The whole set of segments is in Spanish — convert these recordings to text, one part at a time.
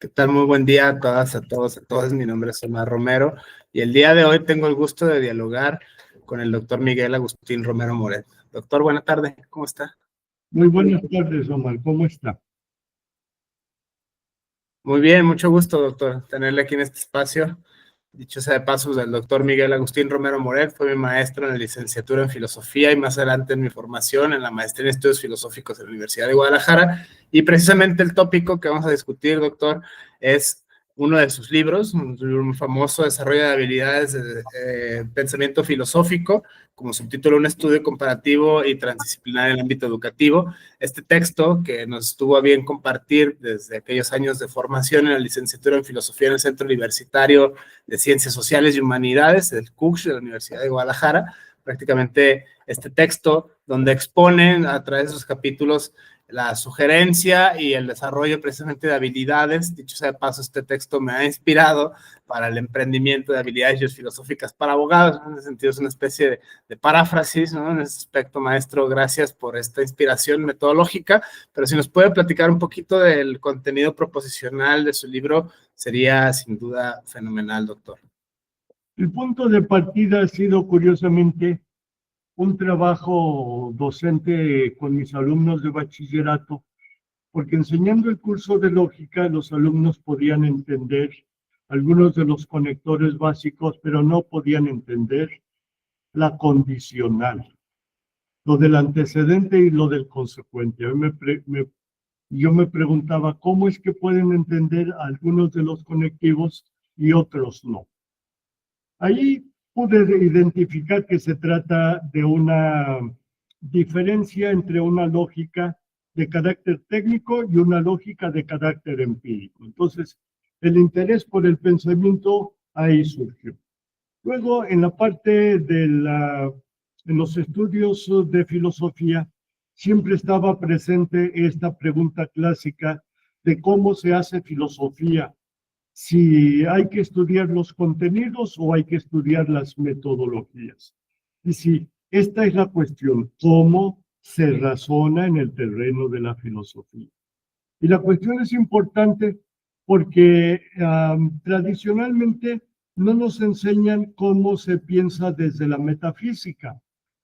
¿Qué tal? Muy buen día a todas, a todos, a todas. Mi nombre es Omar Romero y el día de hoy tengo el gusto de dialogar con el doctor Miguel Agustín Romero Moret. Doctor, buena tarde, ¿cómo está? Muy buenas tardes, Omar, ¿cómo está? Muy bien, mucho gusto, doctor, tenerle aquí en este espacio. Dicho sea de paso, el doctor Miguel Agustín Romero Moret fue mi maestro en la licenciatura en filosofía y más adelante en mi formación en la maestría en estudios filosóficos en la Universidad de Guadalajara. Y precisamente el tópico que vamos a discutir, doctor, es uno de sus libros, un libro muy famoso, Desarrollo de habilidades de pensamiento filosófico, como subtítulo, un estudio comparativo y transdisciplinar en el ámbito educativo. Este texto que nos estuvo a bien compartir desde aquellos años de formación en la licenciatura en filosofía en el Centro Universitario de Ciencias Sociales y Humanidades, el CUCH de la Universidad de Guadalajara, prácticamente este texto donde exponen a través de sus capítulos la sugerencia y el desarrollo precisamente de habilidades. Dicho sea de paso, este texto me ha inspirado para el emprendimiento de habilidades filosóficas para abogados. En ese sentido es una especie de paráfrasis, ¿no? En ese aspecto, maestro, gracias por esta inspiración metodológica, pero si nos puede platicar un poquito del contenido proposicional de su libro, sería sin duda fenomenal, doctor. El punto de partida ha sido, curiosamente, un trabajo docente con mis alumnos de bachillerato, porque enseñando el curso de lógica, los alumnos podían entender algunos de los conectores básicos, pero no podían entender la condicional, lo del antecedente y lo del consecuente. Yo me preguntaba, ¿cómo es que pueden entender algunos de los conectivos y otros no? Ahí pude identificar que se trata de una diferencia entre una lógica de carácter técnico y una lógica de carácter empírico. Entonces, el interés por el pensamiento ahí surgió. Luego, en la parte en los estudios de filosofía, siempre estaba presente esta pregunta clásica de cómo se hace filosofía, si hay que estudiar los contenidos o hay que estudiar las metodologías. Y si esta es la cuestión, ¿cómo se razona en el terreno de la filosofía? Y la cuestión es importante porque tradicionalmente no nos enseñan cómo se piensa desde la metafísica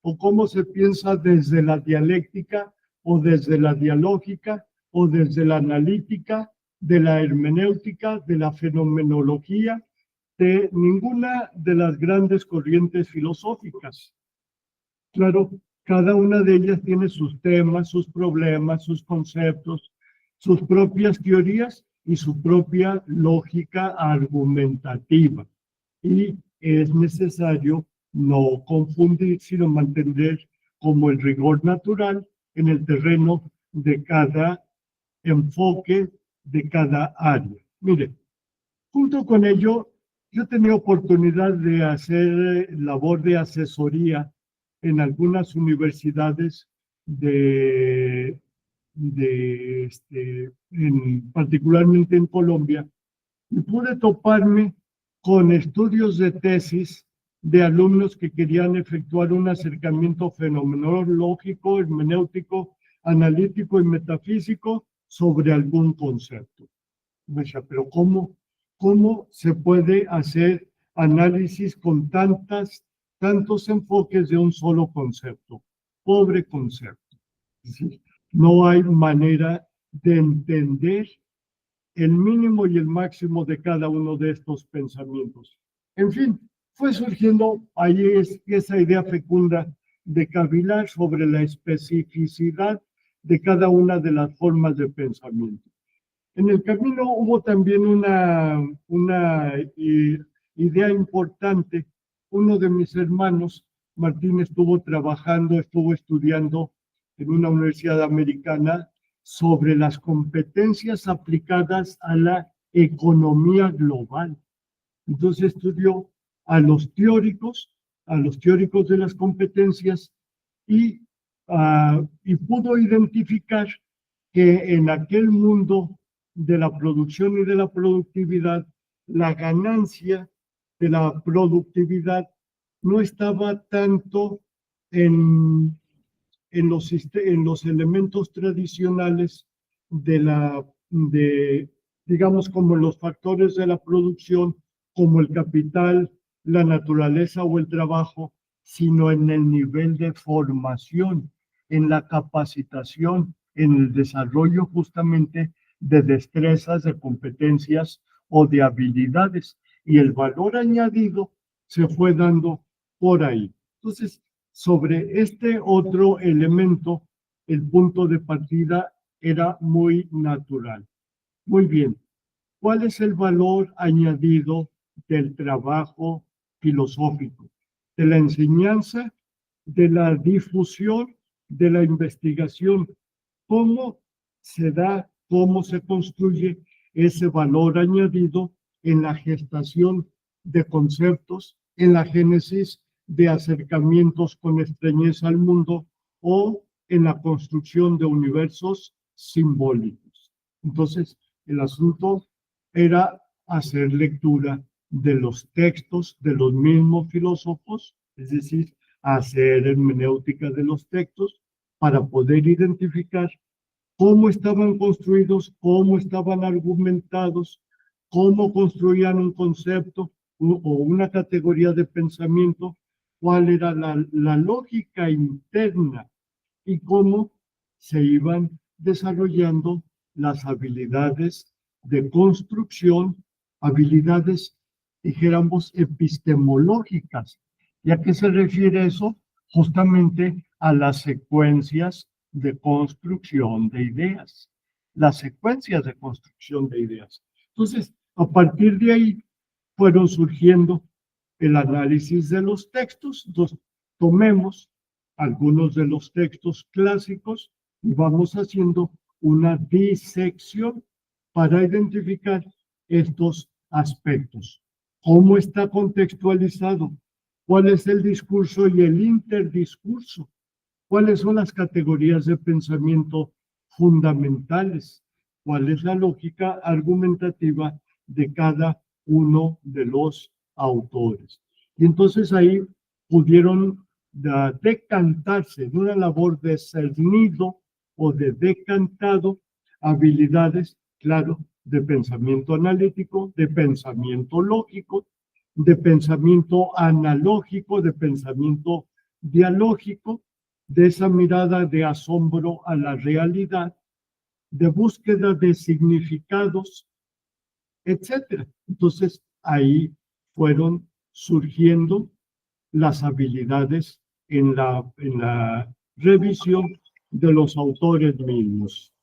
o cómo se piensa desde la dialéctica o desde la dialógica o desde la analítica, de la hermenéutica, de la fenomenología, de ninguna de las grandes corrientes filosóficas. Claro, cada una de ellas tiene sus temas, sus problemas, sus conceptos, sus propias teorías y su propia lógica argumentativa. Y es necesario no confundir, sino mantener como el rigor natural en el terreno de cada enfoque, de cada área. Mire, junto con ello, yo tenía oportunidad de hacer labor de asesoría en algunas universidades particularmente en Colombia, y pude toparme con estudios de tesis de alumnos que querían efectuar un acercamiento fenomenológico, hermenéutico, analítico y metafísico sobre algún concepto. Me decía, pero ¿cómo se puede hacer análisis con tantos enfoques de un solo concepto? Pobre concepto. ¿Sí? No hay manera de entender el mínimo y el máximo de cada uno de estos pensamientos. En fin, fue surgiendo ahí esa idea fecunda de cavilar sobre la especificidad de cada una de las formas de pensamiento. En el camino hubo también una idea importante. Uno de mis hermanos, Martín, estuvo estudiando en una universidad americana sobre las competencias aplicadas a la economía global. Entonces estudió a los teóricos de las competencias y pudo identificar que en aquel mundo de la producción y de la productividad, la ganancia de la productividad no estaba tanto en los elementos tradicionales de digamos, como los factores de la producción, como el capital, la naturaleza o el trabajo, sino en el nivel de formación, en la capacitación, en el desarrollo justamente de destrezas, de competencias o de habilidades. Y el valor añadido se fue dando por ahí. Entonces, sobre este otro elemento, el punto de partida era muy natural. Muy bien. ¿Cuál es el valor añadido del trabajo filosófico, de la enseñanza, de la difusión, de la investigación? ¿Cómo se da, cómo se construye ese valor añadido en la gestación de conceptos, en la génesis de acercamientos con extrañeza al mundo o en la construcción de universos simbólicos? Entonces, el asunto era hacer lectura de los textos de los mismos filósofos, es decir, hacer hermenéutica de los textos para poder identificar cómo estaban construidos, cómo estaban argumentados, cómo construían un concepto o una categoría de pensamiento, cuál era la lógica interna y cómo se iban desarrollando las habilidades de construcción, habilidades, dijéramos, epistemológicas. ¿Y a qué se refiere eso? Justamente a las secuencias de construcción de ideas, las secuencias de construcción de ideas. Entonces, a partir de ahí fueron surgiendo el análisis de los textos. Entonces, tomemos algunos de los textos clásicos y vamos haciendo una disección para identificar estos aspectos. ¿Cómo está contextualizado? ¿Cuál es el discurso y el interdiscurso? ¿Cuáles son las categorías de pensamiento fundamentales? ¿Cuál es la lógica argumentativa de cada uno de los autores? Y entonces ahí pudieron decantarse en una labor de cernido o de decantado habilidades, claro, de pensamiento analítico, de pensamiento lógico, de pensamiento analógico, de pensamiento dialógico, de esa mirada de asombro a la realidad, de búsqueda de significados, etcétera. Entonces, ahí fueron surgiendo las habilidades en la revisión de los autores mismos.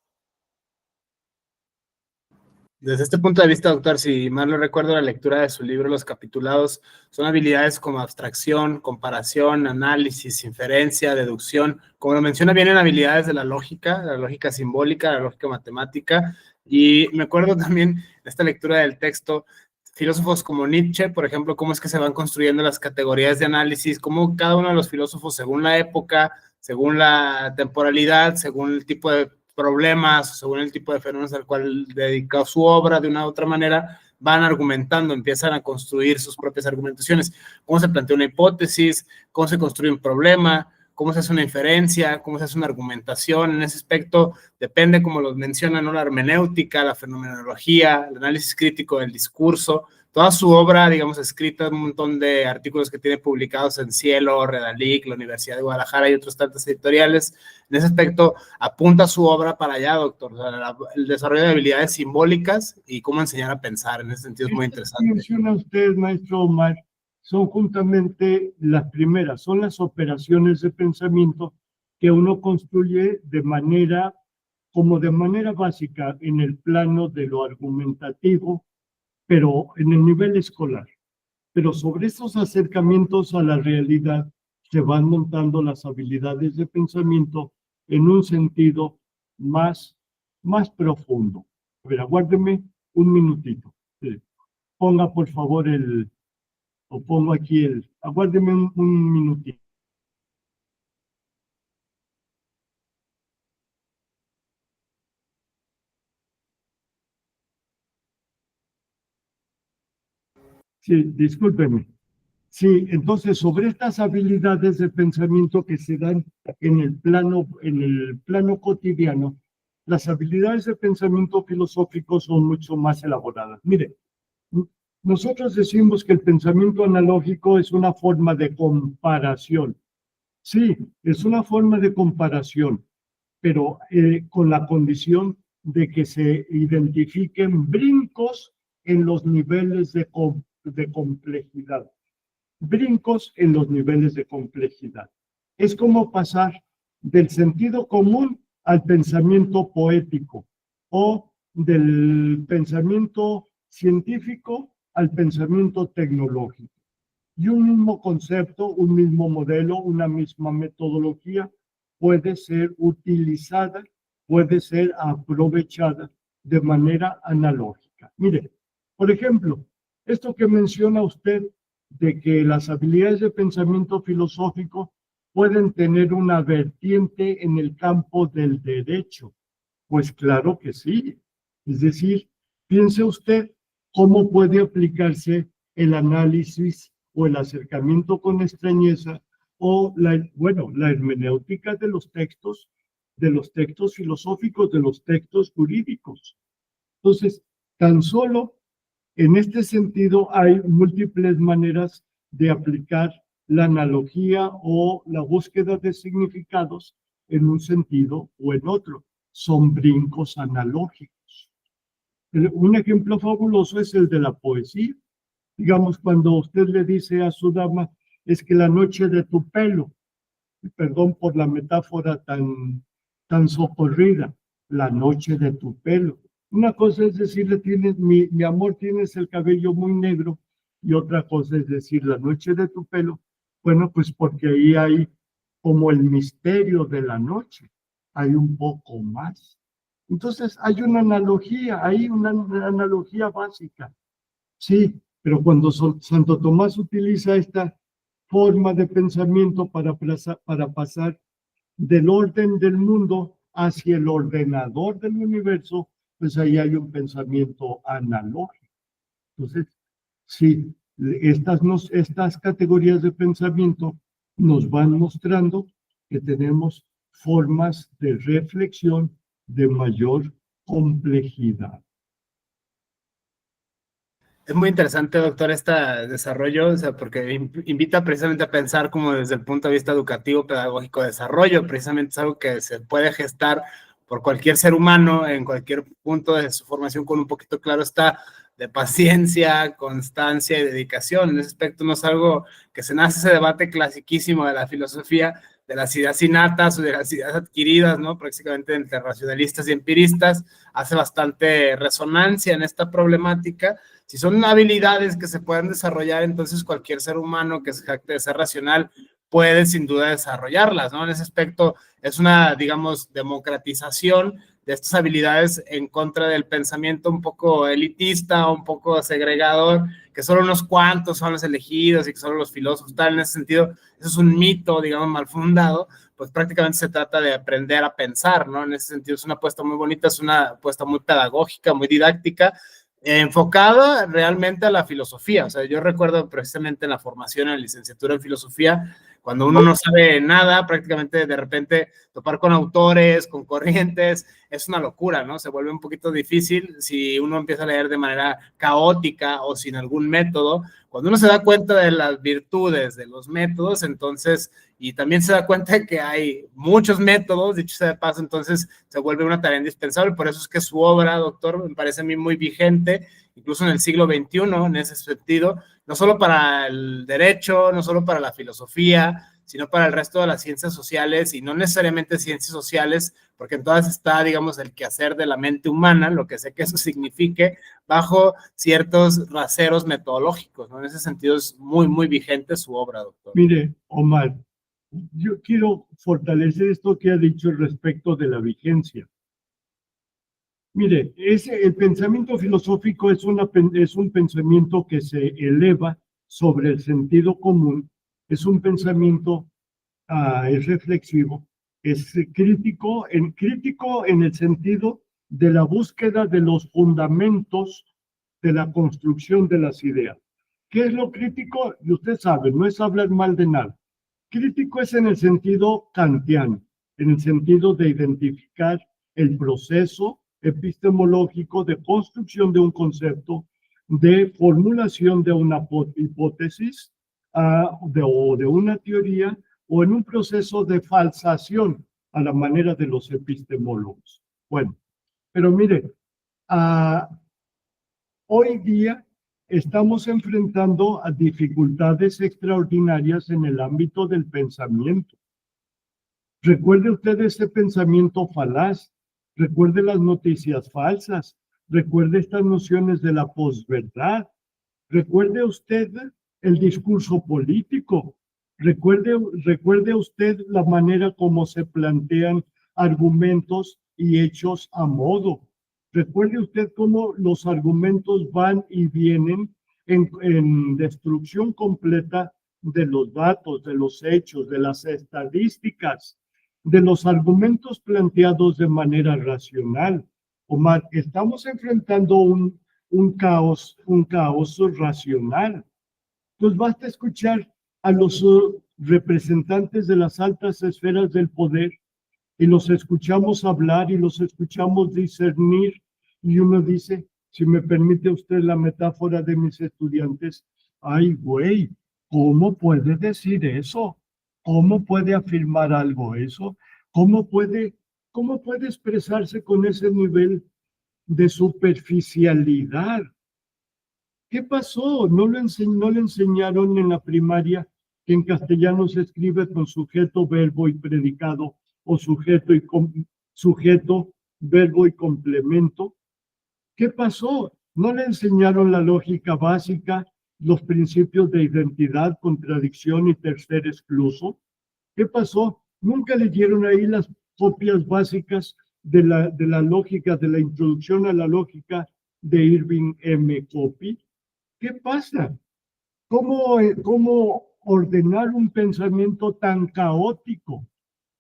Desde este punto de vista, doctor, si mal no recuerdo, la lectura de su libro, Los Capitulados, son habilidades como abstracción, comparación, análisis, inferencia, deducción. Como lo menciona, vienen habilidades de la lógica simbólica, la lógica matemática. Y me acuerdo también de esta lectura del texto, filósofos como Nietzsche, por ejemplo, cómo es que se van construyendo las categorías de análisis, cómo cada uno de los filósofos, según la época, según la temporalidad, según el tipo de problemas, según el tipo de fenómenos al cual dedica su obra, de una u otra manera, van argumentando, empiezan a construir sus propias argumentaciones. Cómo se plantea una hipótesis, cómo se construye un problema, cómo se hace una inferencia, cómo se hace una argumentación. En ese aspecto depende, como los mencionan, ¿no? La hermenéutica, la fenomenología, el análisis crítico del discurso. Toda su obra, digamos, escrita, un montón de artículos que tiene publicados en Cielo, Redalic, la Universidad de Guadalajara y otros tantos editoriales. En ese aspecto, apunta su obra para allá, doctor. O sea, el desarrollo de habilidades simbólicas y cómo enseñar a pensar. En ese sentido es muy interesante. Menciona usted, maestro Omar, son justamente las primeras, son las operaciones de pensamiento que uno construye de manera básica en el plano de lo argumentativo, pero en el nivel escolar. Pero sobre esos acercamientos a la realidad se van montando las habilidades de pensamiento en un sentido más profundo. A ver, aguárdeme un minutito. Ponga por favor pongo aquí aguárdeme un minutito. Sí, discúlpeme. Sí, entonces sobre estas habilidades de pensamiento que se dan en el plano cotidiano, las habilidades de pensamiento filosófico son mucho más elaboradas. Mire, nosotros decimos que el pensamiento analógico es una forma de comparación. Sí, es una forma de comparación, pero con la condición de que se identifiquen brincos en los niveles de complejidad. Brincos en los niveles de complejidad. Es como pasar del sentido común al pensamiento poético o del pensamiento científico al pensamiento tecnológico. Y un mismo concepto, un mismo modelo, una misma metodología puede ser utilizada, puede ser aprovechada de manera analógica. Mire, por ejemplo, esto que menciona usted de que las habilidades de pensamiento filosófico pueden tener una vertiente en el campo del derecho. Pues claro que sí. Es decir, piense usted cómo puede aplicarse el análisis o el acercamiento con extrañeza o la hermenéutica de los textos filosóficos, de los textos jurídicos. Entonces, tan solo en este sentido hay múltiples maneras de aplicar la analogía o la búsqueda de significados en un sentido o en otro. Son brincos analógicos. Un ejemplo fabuloso es el de la poesía. Digamos, cuando usted le dice a su dama, es que la noche de tu pelo, perdón por la metáfora tan socorrida, la noche de tu pelo. Una cosa es decirle, mi amor, tienes el cabello muy negro, y otra cosa es decir, la noche de tu pelo. Bueno, pues porque ahí hay como el misterio de la noche, hay un poco más. Entonces hay una analogía, hay una analogía básica. Sí, pero cuando Santo Tomás utiliza esta forma de pensamiento para pasar del orden del mundo hacia el ordenador del universo, pues ahí hay un pensamiento analógico. Entonces, sí, estas categorías de pensamiento nos van mostrando que tenemos formas de reflexión de mayor complejidad. Es muy interesante, doctor, este desarrollo, o sea, porque invita precisamente a pensar como desde el punto de vista educativo, pedagógico, desarrollo, precisamente es algo que se puede gestar por cualquier ser humano en cualquier punto de su formación con un poquito, claro está, de paciencia, constancia y dedicación. En ese aspecto no es algo que se nace ese debate clasiquísimo de la filosofía, de las ideas innatas o de las ideas adquiridas, ¿no? Prácticamente entre racionalistas y empiristas, hace bastante resonancia en esta problemática. Si son habilidades que se pueden desarrollar, entonces cualquier ser humano que se jacte de ser racional puede sin duda desarrollarlas, ¿no? En ese aspecto es una, digamos, democratización de estas habilidades en contra del pensamiento un poco elitista, un poco segregador, que solo unos cuantos son los elegidos y que solo los filósofos, tal, en ese sentido, eso es un mito, digamos, mal fundado, pues prácticamente se trata de aprender a pensar, ¿no? En ese sentido es una apuesta muy bonita, es una apuesta muy pedagógica, muy didáctica, enfocada realmente a la filosofía. O sea, yo recuerdo precisamente en la formación en la licenciatura en filosofía, cuando uno no sabe nada, prácticamente de repente topar con autores, con corrientes, es una locura, ¿no? Se vuelve un poquito difícil si uno empieza a leer de manera caótica o sin algún método. Cuando uno se da cuenta de las virtudes de los métodos, entonces, y también se da cuenta de que hay muchos métodos, dicho sea de paso, entonces se vuelve una tarea indispensable. Por eso es que su obra, doctor, me parece a mí muy vigente, incluso en el siglo XXI, en ese sentido, no solo para el derecho, no solo para la filosofía, sino para el resto de las ciencias sociales, y no necesariamente ciencias sociales, porque en todas está, digamos, el quehacer de la mente humana, lo que sé que eso signifique, bajo ciertos raseros metodológicos, ¿no? En ese sentido es muy, muy vigente su obra, doctor. Mire, Omar, yo quiero fortalecer esto que ha dicho respecto de la vigencia. Mire, el pensamiento filosófico es un pensamiento que se eleva sobre el sentido común, es un pensamiento es reflexivo, es crítico en el sentido de la búsqueda de los fundamentos de la construcción de las ideas. ¿Qué es lo crítico? Y usted sabe, no es hablar mal de nada. Crítico es en el sentido kantiano, en el sentido de identificar el proceso epistemológico de construcción de un concepto, de formulación de una hipótesis o de una teoría, o en un proceso de falsación a la manera de los epistemólogos. Bueno, pero mire, hoy día estamos enfrentando a dificultades extraordinarias en el ámbito del pensamiento. Recuerde usted ese pensamiento falaz, recuerde las noticias falsas, recuerde estas nociones de la posverdad, recuerde usted el discurso político, recuerde usted la manera como se plantean argumentos y hechos a modo. Recuerde usted cómo los argumentos van y vienen en destrucción completa de los datos, de los hechos, de las estadísticas, de los argumentos planteados de manera racional. Omar, estamos enfrentando un caos racional. Entonces basta escuchar a los representantes de las altas esferas del poder y los escuchamos hablar y los escuchamos discernir, y uno dice, si me permite usted la metáfora de mis estudiantes, ay güey, ¿cómo puede decir eso? ¿Cómo puede afirmar algo eso? ¿Cómo puede expresarse con ese nivel de superficialidad? ¿Qué pasó? ¿No le enseñaron en la primaria que en castellano se escribe con sujeto, verbo y predicado, o sujeto, verbo y complemento? ¿Qué pasó? ¿No le enseñaron la lógica básica, los principios de identidad, contradicción y tercer excluso? ¿Qué pasó? ¿Nunca le dieron ahí las copias básicas de la lógica, de la introducción a la lógica de Irving M. Copy? ¿Qué pasa? ¿Cómo ordenar un pensamiento tan caótico?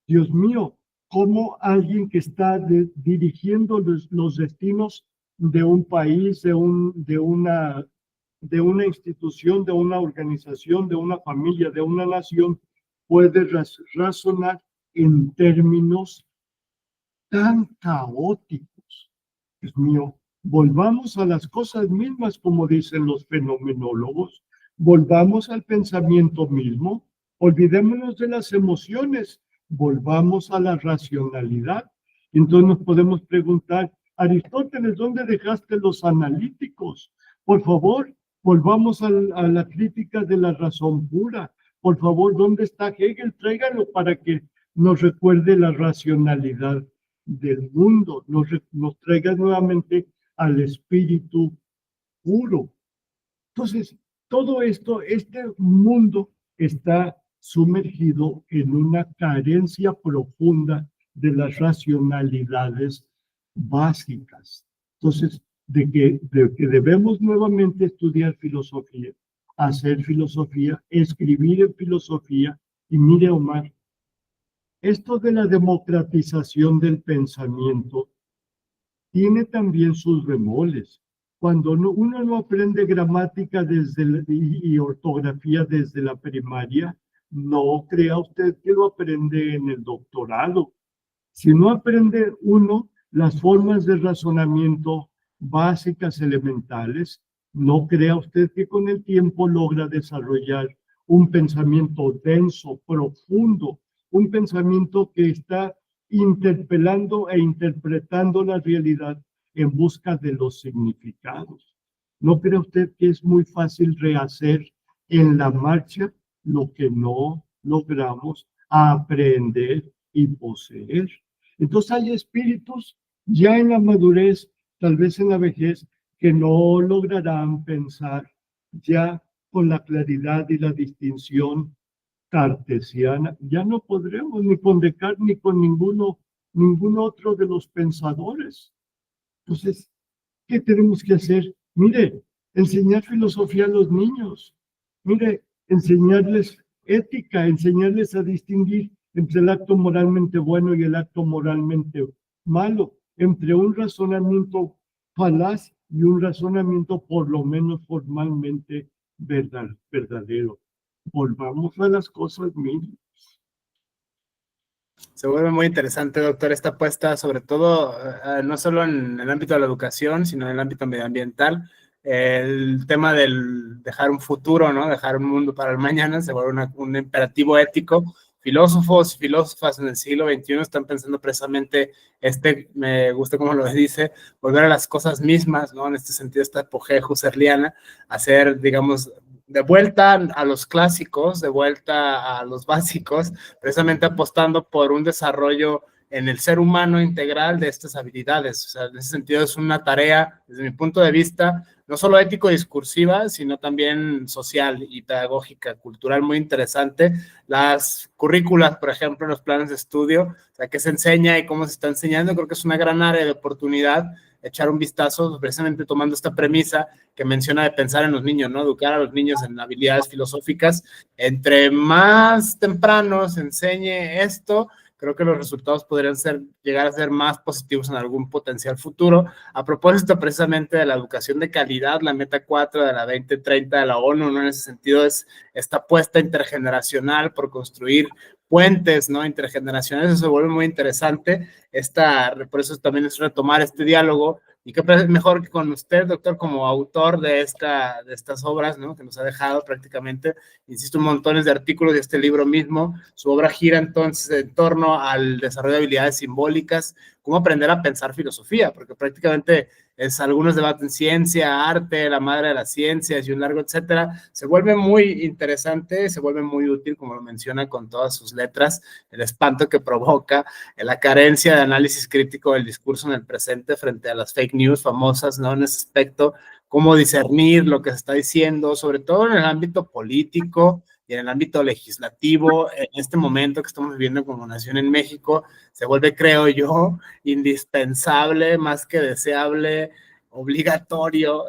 Dios mío, ¿cómo alguien que está dirigiendo los destinos de un país, de una institución, de una organización, de una familia, de una nación, puede razonar en términos tan caóticos? Dios mío, volvamos a las cosas mismas, como dicen los fenomenólogos, volvamos al pensamiento mismo, olvidémonos de las emociones, volvamos a la racionalidad. Entonces nos podemos preguntar, Aristóteles, ¿dónde dejaste los analíticos? Por favor, volvamos a la crítica de la razón pura. Por favor, ¿dónde está Hegel? Tráigalo para que nos recuerde la racionalidad del mundo, nos traiga nuevamente al espíritu puro. Entonces, todo esto, este mundo está sumergido en una carencia profunda de las racionalidades básicas. Entonces, de que debemos nuevamente estudiar filosofía, hacer filosofía, escribir en filosofía. Y mire, Omar, esto de la democratización del pensamiento tiene también sus bemoles. Cuando uno no aprende gramática y ortografía desde la primaria, no crea usted que lo aprende en el doctorado. Si no aprende uno las formas de razonamiento básicas, elementales, no crea usted que con el tiempo logra desarrollar un pensamiento denso, profundo, un pensamiento que está interpelando e interpretando la realidad en busca de los significados. ¿No cree usted que es muy fácil rehacer en la marcha lo que no logramos aprender y poseer? Entonces hay espíritus ya en la madurez, tal vez en la vejez, que no lograrán pensar ya con la claridad y la distinción cartesiana. Ya no podremos ni con Descartes ni con ningún otro de los pensadores. Entonces, ¿qué tenemos que hacer? Mire, enseñar filosofía a los niños. Mire, enseñarles ética, enseñarles a distinguir entre el acto moralmente bueno y el acto moralmente malo, entre un razonamiento falaz y un razonamiento por lo menos formalmente verdadero. Volvamos a las cosas mismas. Se vuelve muy interesante, doctor, esta apuesta, sobre todo, no solo en el ámbito de la educación, sino en el ámbito medioambiental. El tema del dejar un futuro, ¿no? Dejar un mundo para el mañana se vuelve un imperativo ético. Filósofos y filósofas en el siglo XXI están pensando precisamente, me gusta como lo dice, volver a las cosas mismas, ¿no? En este sentido, esta apogea husserliana, hacer, digamos, de vuelta a los clásicos, de vuelta a los básicos, precisamente apostando por un desarrollo en el ser humano integral de estas habilidades. O sea, en ese sentido es una tarea, desde mi punto de vista, no solo ético-discursiva, sino también social y pedagógica, cultural, muy interesante. Las currículas, por ejemplo, los planes de estudio, o sea, qué se enseña y cómo se está enseñando, creo que es una gran área de oportunidad echar un vistazo, precisamente tomando esta premisa que menciona de pensar en los niños, ¿no? Educar a los niños en habilidades filosóficas. Entre más temprano se enseñe esto, creo que los resultados podrían llegar a ser más positivos en algún potencial futuro. A propósito precisamente de la educación de calidad, la meta 4 de la 2030 de la ONU, ¿no? En ese sentido es esta apuesta intergeneracional por construir puentes, ¿no? Intergeneracionales, eso se vuelve muy interesante. Por eso también es retomar este diálogo. Y qué mejor que con usted, doctor, como autor de estas obras, ¿no? Que nos ha dejado prácticamente, insisto, montones de artículos y este libro mismo. Su obra gira entonces en torno al desarrollo de habilidades simbólicas, cómo aprender a pensar filosofía, porque prácticamente algunos debaten ciencia, arte, la madre de las ciencias y un largo etcétera. Se vuelve muy interesante, se vuelve muy útil, como lo menciona con todas sus letras, el espanto que provoca, la carencia de análisis crítico del discurso en el presente frente a las fake news famosas, ¿no? En ese aspecto, cómo discernir lo que se está diciendo, sobre todo en el ámbito político y en el ámbito legislativo. En este momento que estamos viviendo como nación en México, se vuelve, creo yo, indispensable, más que deseable, obligatorio,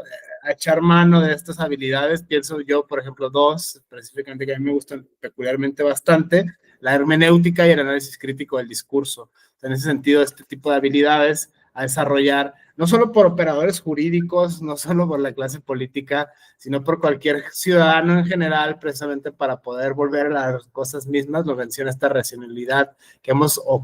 a echar mano de estas habilidades. Pienso yo, por ejemplo, dos específicamente que a mí me gustan peculiarmente bastante: la hermenéutica y el análisis crítico del discurso. En ese sentido, este tipo de habilidades a desarrollar, no solo por operadores jurídicos, no solo por la clase política, sino por cualquier ciudadano en general, precisamente para poder volver a las cosas mismas. Lo menciona esta racionalidad que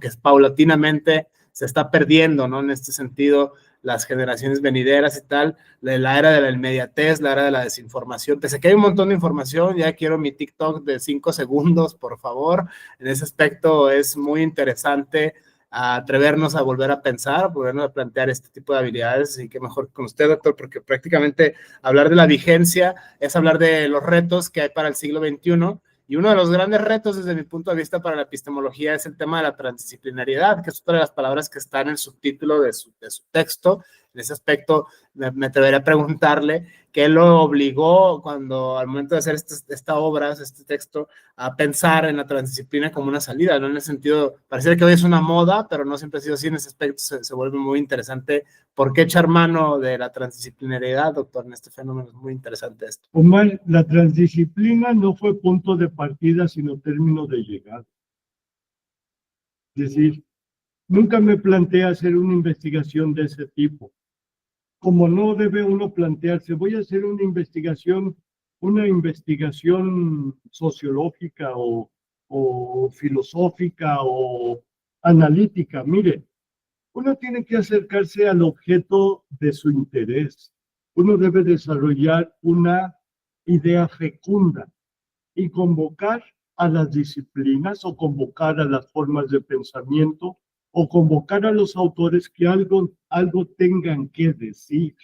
que paulatinamente se está perdiendo, ¿no? En este sentido, las generaciones venideras y tal, la era de la inmediatez, la era de la desinformación. Pese a que hay un montón de información, ya quiero mi TikTok de 5 segundos, por favor. En ese aspecto es muy interesante atrevernos a volver a pensar, volvernos a plantear este tipo de habilidades. Y qué mejor con usted, doctor, porque prácticamente hablar de la vigencia es hablar de los retos que hay para el siglo XXI. Y uno de los grandes retos desde mi punto de vista para la epistemología es el tema de la transdisciplinariedad, que es otra de las palabras que está en el subtítulo de su texto. En ese aspecto me atrevería a preguntarle qué lo obligó cuando al momento de hacer esta obra, este texto, a pensar en la transdisciplina como una salida, ¿no? En ese sentido, parece que hoy es una moda, pero no siempre ha sido así. En ese aspecto se vuelve muy interesante. ¿Por qué echar mano de la transdisciplinariedad, doctor, en este fenómeno? Es muy interesante esto. Omar, la transdisciplina no fue punto de partida, sino término de llegada. Es decir, nunca me planteé hacer una investigación de ese tipo. Como no debe uno plantearse, voy a hacer una investigación sociológica o filosófica o analítica. Mire, uno tiene que acercarse al objeto de su interés. Uno debe desarrollar una idea fecunda y convocar a las disciplinas o convocar a las formas de pensamiento o convocar a los autores que algo tengan que decir.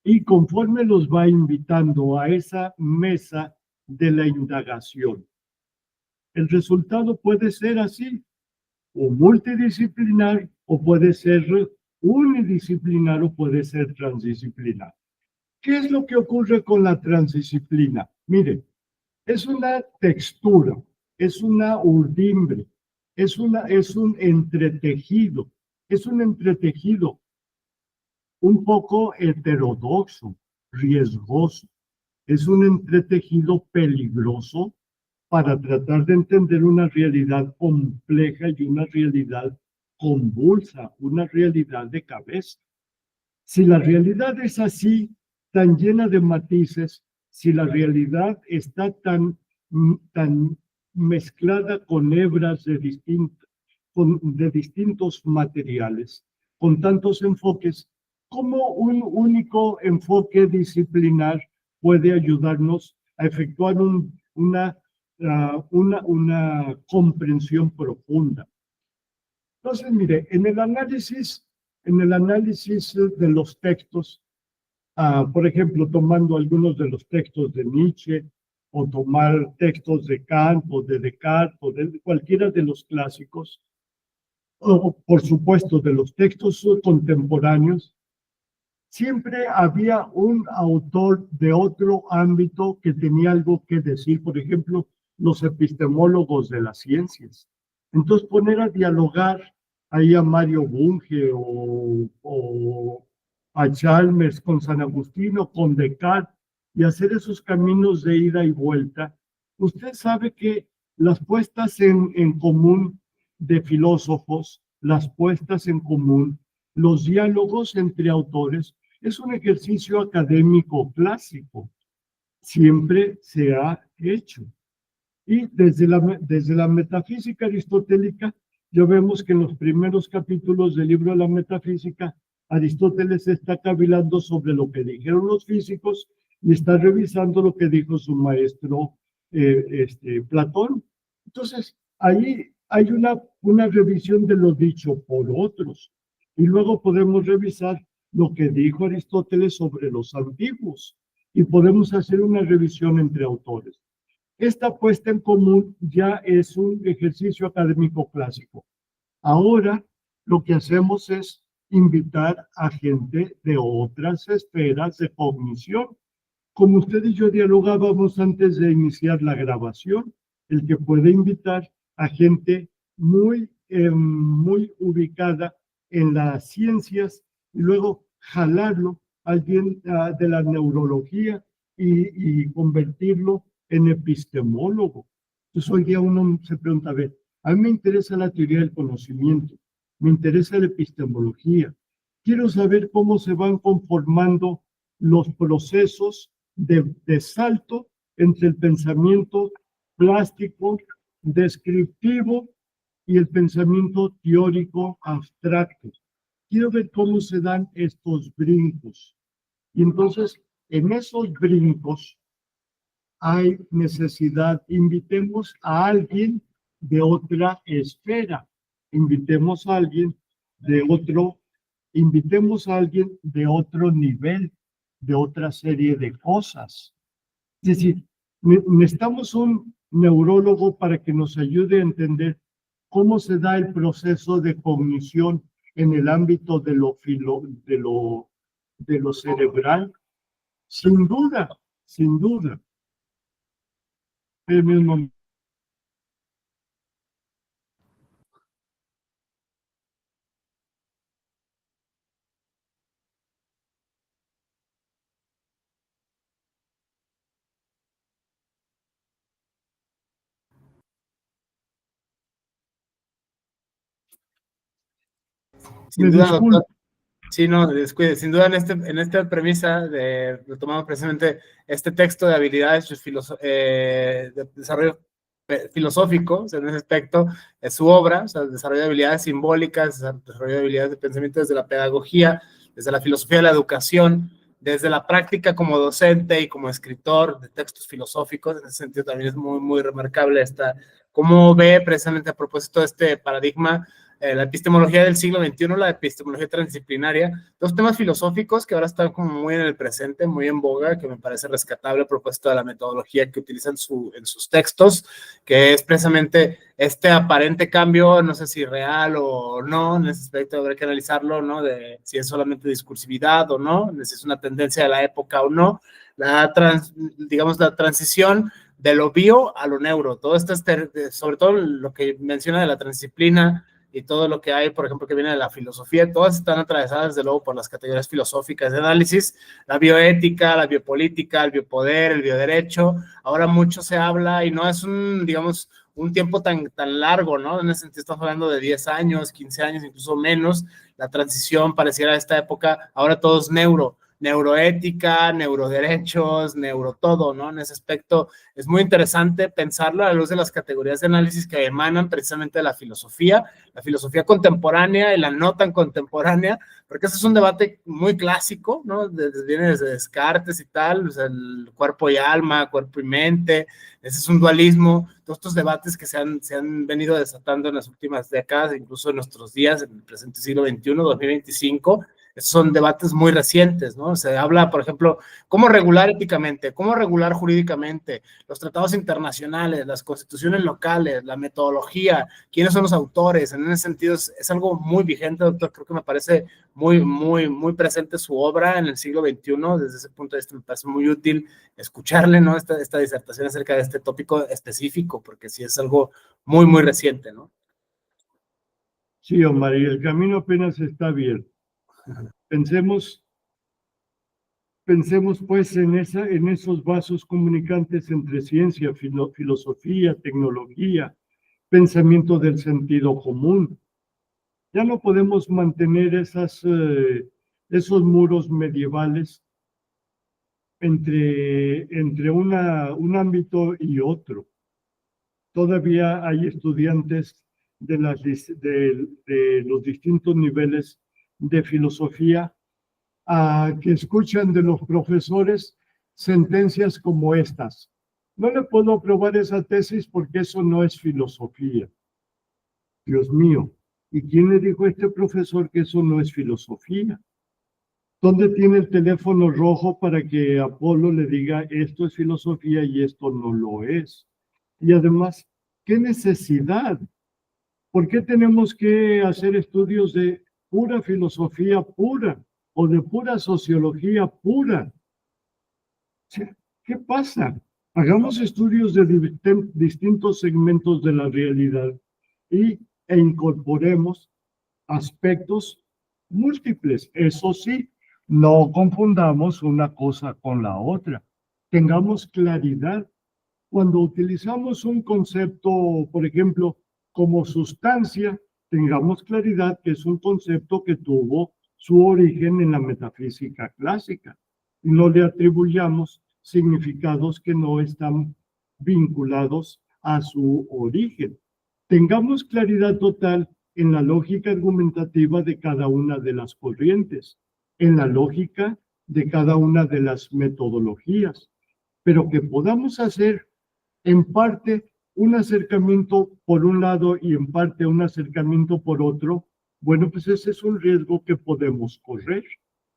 Y conforme los va invitando a esa mesa de la indagación, el resultado puede ser así, o multidisciplinar, o puede ser unidisciplinar, o puede ser transdisciplinar. ¿Qué es lo que ocurre con la transdisciplina? Miren, es una textura, es una urdimbre, es un entretejido un poco heterodoxo, riesgoso, es un entretejido peligroso para tratar de entender una realidad compleja y una realidad convulsa, una realidad de cabeza. Si la realidad es así, tan llena de matices, si la realidad está tan mezclada con hebras de distintos materiales, con tantos enfoques, ¿cómo un único enfoque disciplinar puede ayudarnos a efectuar una comprensión profunda? Entonces, mire, en el análisis de los textos, por ejemplo, tomando algunos de los textos de Nietzsche, o tomar textos de Kant, o de Descartes, o de cualquiera de los clásicos, o por supuesto de los textos contemporáneos, siempre había un autor de otro ámbito que tenía algo que decir, por ejemplo, los epistemólogos de las ciencias. Entonces, poner a dialogar ahí a Mario Bunge o a Chalmers con San Agustín, con Descartes, y hacer esos caminos de ida y vuelta. Usted sabe que las puestas en común de filósofos, las puestas en común, los diálogos entre autores, es un ejercicio académico clásico. Siempre se ha hecho. Y desde la metafísica aristotélica, ya vemos que en los primeros capítulos del libro de la metafísica, Aristóteles está cavilando sobre lo que dijeron los físicos y está revisando lo que dijo su maestro Platón. Entonces, ahí hay una revisión de lo dicho por otros. Y luego podemos revisar lo que dijo Aristóteles sobre los antiguos y podemos hacer una revisión entre autores. Esta puesta en común ya es un ejercicio académico clásico. Ahora lo que hacemos es invitar a gente de otras esferas de cognición. Como usted y yo dialogábamos antes de iniciar la grabación, el que puede invitar a gente muy ubicada en las ciencias y luego jalarlo a alguien de la neurología y convertirlo en epistemólogo. Entonces hoy día uno se pregunta, a ver, a mí me interesa la teoría del conocimiento, me interesa la epistemología, quiero saber cómo se van conformando los procesos de salto entre el pensamiento plástico, descriptivo y el pensamiento teórico abstracto. Quiero ver cómo se dan estos brincos. Y entonces, en esos brincos hay necesidad. Invitemos a alguien de otra esfera. Invitemos a alguien invitemos a alguien de otro nivel, de otra serie de cosas. Es decir, necesitamos un neurólogo para que nos ayude a entender cómo se da el proceso de cognición en el ámbito de lo cerebral. Sin duda, sin duda. El mismo. Sin duda, doctor. Sí, no, descuide. Sin duda, en esta premisa retomamos precisamente este texto de habilidades de desarrollo filosófico, o sea, en ese aspecto, es su obra, o sea, desarrollo de habilidades simbólicas, desarrollo de habilidades de pensamiento desde la pedagogía, desde la filosofía de la educación, desde la práctica como docente y como escritor de textos filosóficos. En ese sentido también es muy, muy remarcable cómo ve precisamente a propósito de este paradigma la epistemología del siglo XXI, la epistemología transdisciplinaria, dos temas filosóficos que ahora están como muy en el presente, muy en boga, que me parece rescatable a propósito de la metodología que utilizan en sus textos, que es precisamente este aparente cambio, no sé si real o no, en ese aspecto habrá que analizarlo, ¿no? De si es solamente discursividad o no, si es una tendencia de la época o no, digamos, la transición de lo bio a lo neuro, todo esto, sobre todo lo que menciona de la transdisciplina, y todo lo que hay, por ejemplo, que viene de la filosofía, todas están atravesadas, desde luego, por las categorías filosóficas de análisis, la bioética, la biopolítica, el biopoder, el bioderecho. Ahora mucho se habla, y no es digamos, un tiempo tan largo, ¿no? En ese sentido estamos hablando de 10 años, 15 años, incluso menos. La transición pareciera a esta época, ahora todo es neuroética, neuroderechos, neurotodo, ¿no? En ese aspecto es muy interesante pensarlo a la luz de las categorías de análisis que emanan precisamente de la filosofía contemporánea y la no tan contemporánea, porque ese es un debate muy clásico, ¿no? Viene desde Descartes y tal, o sea, el cuerpo y alma, cuerpo y mente, ese es un dualismo, todos estos debates que se han venido desatando en las últimas décadas, incluso en nuestros días, en el presente siglo XXI, 2025, son debates muy recientes, ¿no? Se habla, por ejemplo, cómo regular éticamente, cómo regular jurídicamente, los tratados internacionales, las constituciones locales, la metodología, quiénes son los autores. En ese sentido es algo muy vigente, doctor. Creo que me parece muy presente su obra en el siglo XXI. Desde ese punto de vista me parece muy útil escucharle, ¿no? Esta disertación acerca de este tópico específico, porque sí es algo muy reciente, ¿no? Sí, Omar, y el camino apenas está abierto. Pensemos pues en esos vasos comunicantes entre ciencia, filosofía, tecnología, pensamiento del sentido común. Ya no podemos mantener esos muros medievales entre un ámbito y otro. Todavía hay estudiantes de los distintos niveles de filosofía que escuchan de los profesores sentencias como estas. No le puedo aprobar esa tesis porque eso no es filosofía. Dios mío, ¿y quién le dijo a este profesor que eso no es filosofía? ¿Dónde tiene el teléfono rojo para que Apolo le diga esto es filosofía y esto no lo es? Y además, ¿qué necesidad? ¿Por qué tenemos que hacer estudios de pura filosofía pura o de pura sociología pura? ¿Qué pasa? Hagamos estudios de distintos segmentos de la realidad e incorporemos aspectos múltiples. Eso sí, no confundamos una cosa con la otra. Tengamos claridad. Cuando utilizamos un concepto, por ejemplo, como sustancia, tengamos claridad que es un concepto que tuvo su origen en la metafísica clásica y no le atribuyamos significados que no están vinculados a su origen. Tengamos claridad total en la lógica argumentativa de cada una de las corrientes, en la lógica de cada una de las metodologías, pero que podamos hacer en parte un acercamiento por un lado y en parte un acercamiento por otro, bueno, pues ese es un riesgo que podemos correr.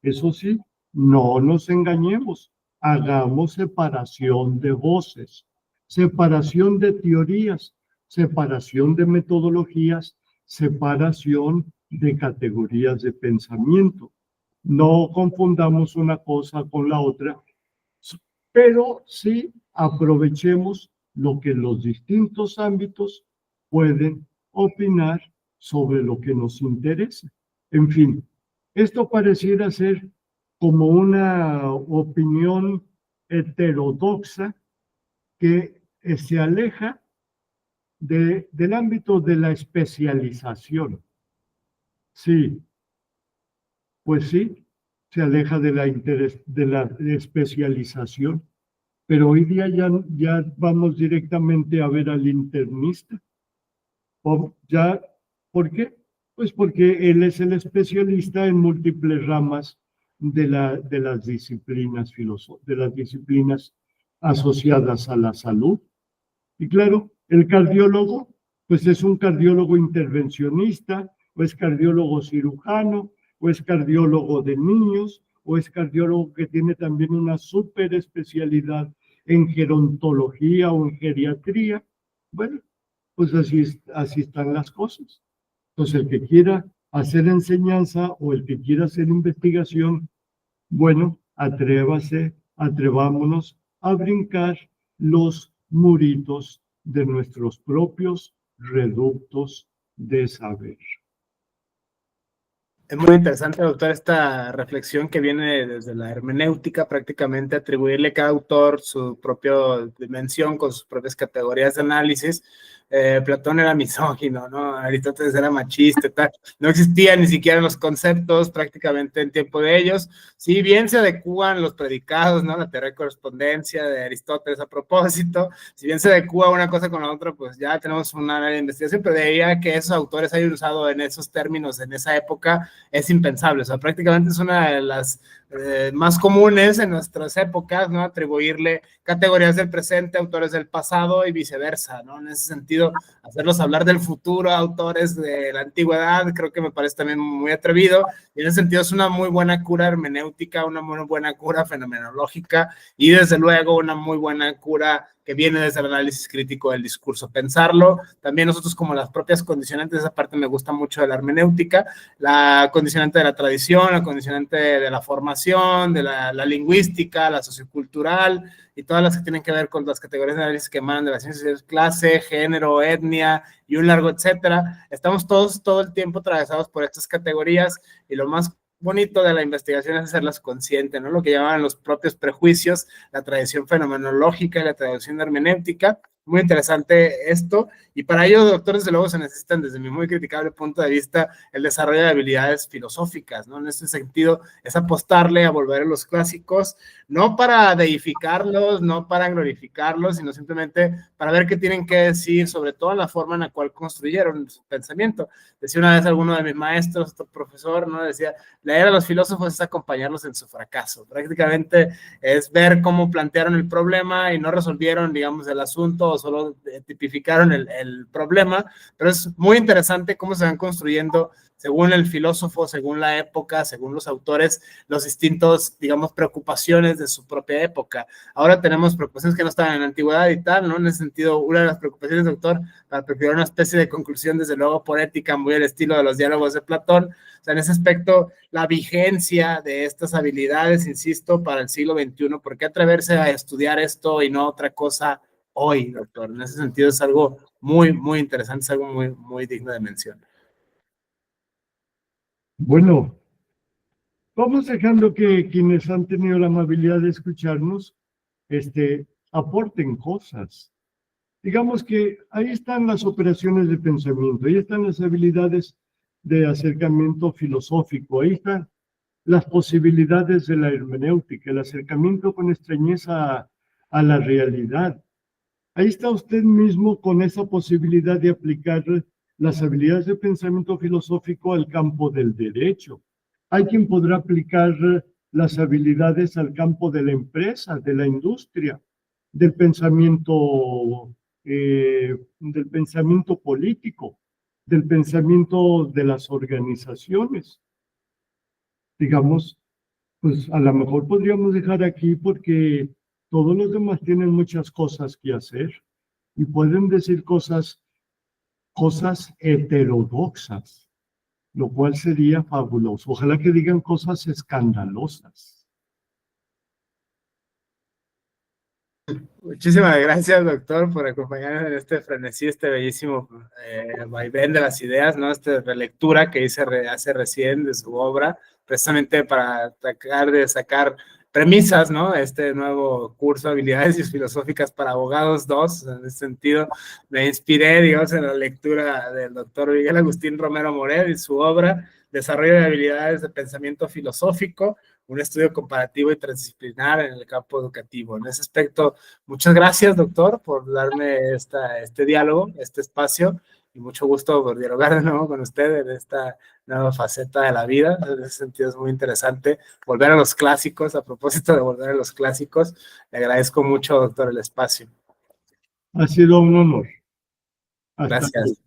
Eso sí, no nos engañemos, hagamos separación de voces, separación de teorías, separación de metodologías, separación de categorías de pensamiento. No confundamos una cosa con la otra, pero sí aprovechemos lo que los distintos ámbitos pueden opinar sobre lo que nos interesa. En fin, esto pareciera ser como una opinión heterodoxa que se aleja del ámbito de la especialización. Sí, pues sí, se aleja de la especialización, pero hoy día ya vamos directamente a ver al internista. ¿Por qué? Pues porque él es el especialista en múltiples ramas de las disciplinas asociadas a la salud. Y claro, el cardiólogo, pues es un cardiólogo intervencionista, o es cardiólogo cirujano, o es cardiólogo de niños, o es cardiólogo que tiene también una súper especialidad en gerontología o en geriatría. Bueno, pues así están las cosas. Entonces, el que quiera hacer enseñanza o el que quiera hacer investigación, bueno, atrevámonos a brincar los muritos de nuestros propios reductos de saber. Es muy interesante, doctor, esta reflexión que viene desde la hermenéutica, prácticamente atribuirle a cada autor su propia dimensión con sus propias categorías de análisis. Platón era misógino, ¿no? Aristóteles era machista, tal. No existían ni siquiera los conceptos prácticamente en tiempo de ellos. Si bien se adecúan los predicados, ¿no? La teoría de correspondencia de Aristóteles a propósito, si bien se adecúa una cosa con la otra, pues ya tenemos una área de investigación, pero de ahí a que esos autores hayan usado en esos términos en esa época es impensable. O sea, prácticamente es una de las más comunes en nuestras épocas, ¿no? Atribuirle categorías del presente a autores del pasado y viceversa, ¿no? En ese sentido, hacerlos hablar del futuro a autores de la antigüedad, creo que me parece también muy atrevido, y en ese sentido es una muy buena cura hermenéutica, una muy buena cura fenomenológica, y desde luego una muy buena cura que viene desde el análisis crítico del discurso. Pensarlo, también nosotros como las propias condicionantes, esa parte me gusta mucho de la hermenéutica, la condicionante de la tradición, la condicionante de la formación, de la lingüística, la sociocultural, y todas las que tienen que ver con las categorías de análisis que emanan de las ciencias, clase, género, etnia, y un largo etcétera. Estamos todos todo el tiempo atravesados por estas categorías, y lo más bonito de la investigación es hacerlas conscientes, ¿no? Lo que llaman los propios prejuicios, la tradición fenomenológica y la tradición hermenéutica. Muy interesante esto, y para ello, doctores, desde luego se necesitan, desde mi muy criticable punto de vista, el desarrollo de habilidades filosóficas, ¿no? En ese sentido, es apostarle a volver a los clásicos, no para deificarlos, no para glorificarlos, sino simplemente para ver qué tienen que decir, sobre todo la forma en la cual construyeron su pensamiento. Decía una vez alguno de mis maestros, otro profesor, ¿no? Decía, leer a los filósofos es acompañarlos en su fracaso. Prácticamente es ver cómo plantearon el problema y no resolvieron, digamos, el asunto o solo tipificaron el problema, pero es muy interesante cómo se van construyendo según el filósofo, según la época, según los autores, los distintos, digamos, preocupaciones de su propia época. Ahora tenemos preocupaciones que no estaban en la antigüedad y tal, ¿no? En ese sentido, una de las preocupaciones, doctor, para preparar una especie de conclusión, desde luego, poética, muy al estilo de los diálogos de Platón. O sea, en ese aspecto, la vigencia de estas habilidades, insisto, para el siglo XXI, ¿por qué atreverse a estudiar esto y no otra cosa hoy, doctor? En ese sentido es algo muy, muy interesante, es algo muy, muy digno de mención. Bueno, vamos dejando que quienes han tenido la amabilidad de escucharnos, aporten cosas. Digamos que ahí están las operaciones de pensamiento, ahí están las habilidades de acercamiento filosófico, ahí están las posibilidades de la hermenéutica, el acercamiento con extrañeza a la realidad. Ahí está usted mismo con esa posibilidad de aplicar las habilidades de pensamiento filosófico al campo del derecho. Hay quien podrá aplicar las habilidades al campo de la empresa, de la industria, del pensamiento político, del pensamiento de las organizaciones. Digamos, pues a lo mejor podríamos dejar aquí porque todos los demás tienen muchas cosas que hacer y pueden decir cosas heterodoxas, lo cual sería fabuloso. Ojalá que digan cosas escandalosas. Muchísimas gracias, doctor, por acompañarnos en este frenesí, este bellísimo vaivén de las ideas, ¿no? Esta relectura que hice hace recién de su obra, precisamente para tratar de sacar premisas, ¿no? Este nuevo curso de habilidades filosóficas para abogados 2, en ese sentido, me inspiré, digamos, en la lectura del doctor Miguel Agustín Romero Moret y su obra, Desarrollo de habilidades de pensamiento filosófico, un estudio comparativo y transdisciplinar en el campo educativo. En ese aspecto, muchas gracias, doctor, por darme este diálogo, este espacio, y mucho gusto por dialogar de nuevo con usted en esta nueva faceta de la vida. En ese sentido es muy interesante volver a los clásicos. A propósito de volver a los clásicos, le agradezco mucho, doctor, el espacio. Ha sido un honor. Gracias.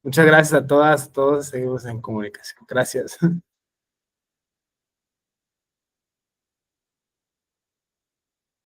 Muchas gracias a todas, todos seguimos en comunicación. Gracias.